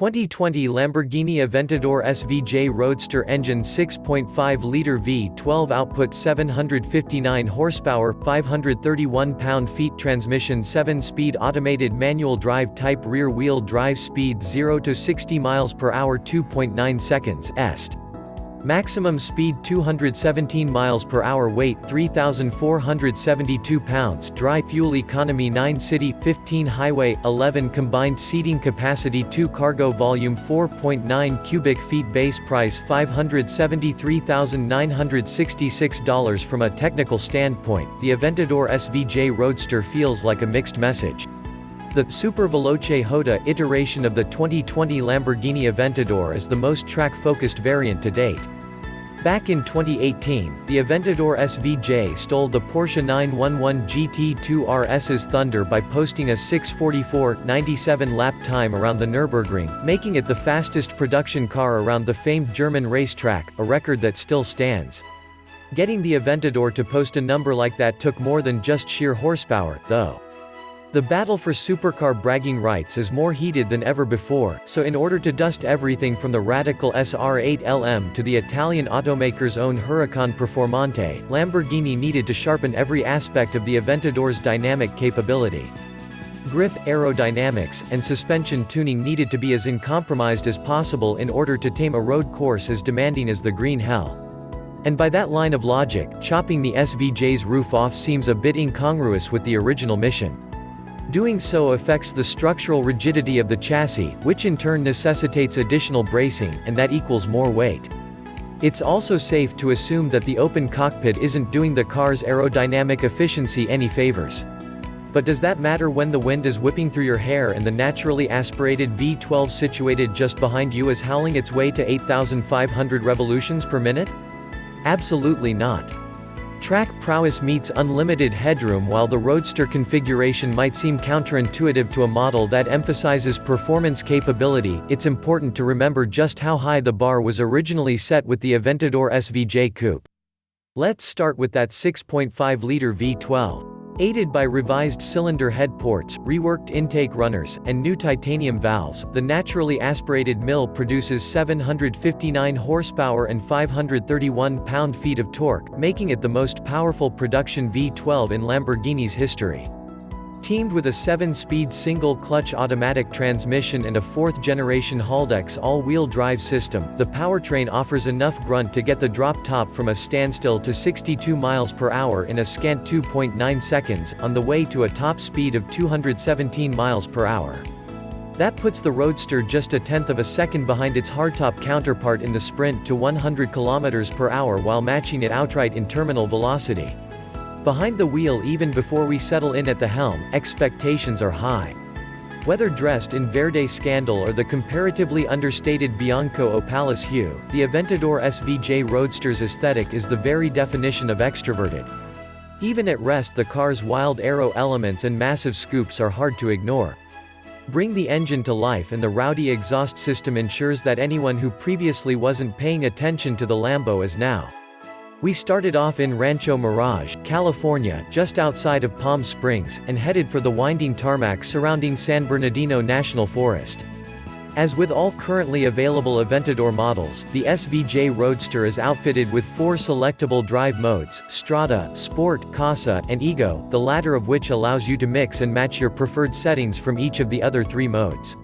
2020 Lamborghini Aventador SVJ Roadster engine 6.5-liter V12 output 759 horsepower, 531 pound-feet transmission 7-speed automated manual drive type rear-wheel drive speed 0 to 60 miles per hour 2.9 seconds est. Maximum speed 217 miles per hour weight 3,472 pounds dry fuel economy 9 city, 15 highway, 11 combined seating capacity 2 cargo volume 4.9 cubic feet base price $573,966 From a technical standpoint, the Aventador SVJ Roadster feels like a mixed message. The Super Veloce Hoda iteration of the 2020 Lamborghini Aventador is the most track-focused variant to date. Back in 2018, the Aventador SVJ stole the Porsche 911 GT2 RS's thunder by posting a 6:44.97 lap time around the Nürburgring, making it the fastest production car around the famed German racetrack, a record that still stands. Getting the Aventador to post a number like that took more than just sheer horsepower, though. The battle for supercar bragging rights is more heated than ever before, so in order to dust everything from the radical SR8 LM to the Italian automaker's own Huracan Performante, Lamborghini needed to sharpen every aspect of the Aventador's dynamic capability. Grip, aerodynamics, and suspension tuning needed to be as uncompromised as possible in order to tame a road course as demanding as the green hell. And by that line of logic, chopping the SVJ's roof off seems a bit incongruous with the original mission. Doing so affects the structural rigidity of the chassis, which in turn necessitates additional bracing, and that equals more weight. It's also safe to assume that the open cockpit isn't doing the car's aerodynamic efficiency any favors. But does that matter when the wind is whipping through your hair and the naturally aspirated V12 situated just behind you is howling its way to 8,500 revolutions per minute? Absolutely not. Track prowess meets unlimited headroom. While the Roadster configuration might seem counterintuitive to a model that emphasizes performance capability, it's important to remember just how high the bar was originally set with the Aventador SVJ Coupe. Let's start with that 6.5-liter V12. Aided by revised cylinder head ports, reworked intake runners, and new titanium valves, the naturally aspirated mill produces 759 horsepower and 531 pound-feet of torque, making it the most powerful production V12 in Lamborghini's history. Teamed with a 7-speed single-clutch automatic transmission and a 4th-generation Haldex all-wheel drive system, the powertrain offers enough grunt to get the drop top from a standstill to 62 miles per hour in a scant 2.9 seconds, on the way to a top speed of 217 miles per hour. That puts the Roadster just a tenth of a second behind its hardtop counterpart in the sprint to 100 kilometers per hour while matching it outright in terminal velocity. Behind the wheel, even before we settle in at the helm, expectations are high. Whether dressed in Verde Scandal or the comparatively understated Bianco Opalis hue, the Aventador SVJ Roadster's aesthetic is the very definition of extroverted. Even at rest, the car's wild aero elements and massive scoops are hard to ignore. Bring the engine to life, and the rowdy exhaust system ensures that anyone who previously wasn't paying attention to the Lambo is now. We started off in Rancho Mirage, California, just outside of Palm Springs, and headed for the winding tarmac surrounding San Bernardino National Forest. As with all currently available Aventador models, the SVJ Roadster is outfitted with 4 selectable drive modes: Strada, Sport, Casa, and Ego, the latter of which allows you to mix and match your preferred settings from each of the other 3 modes.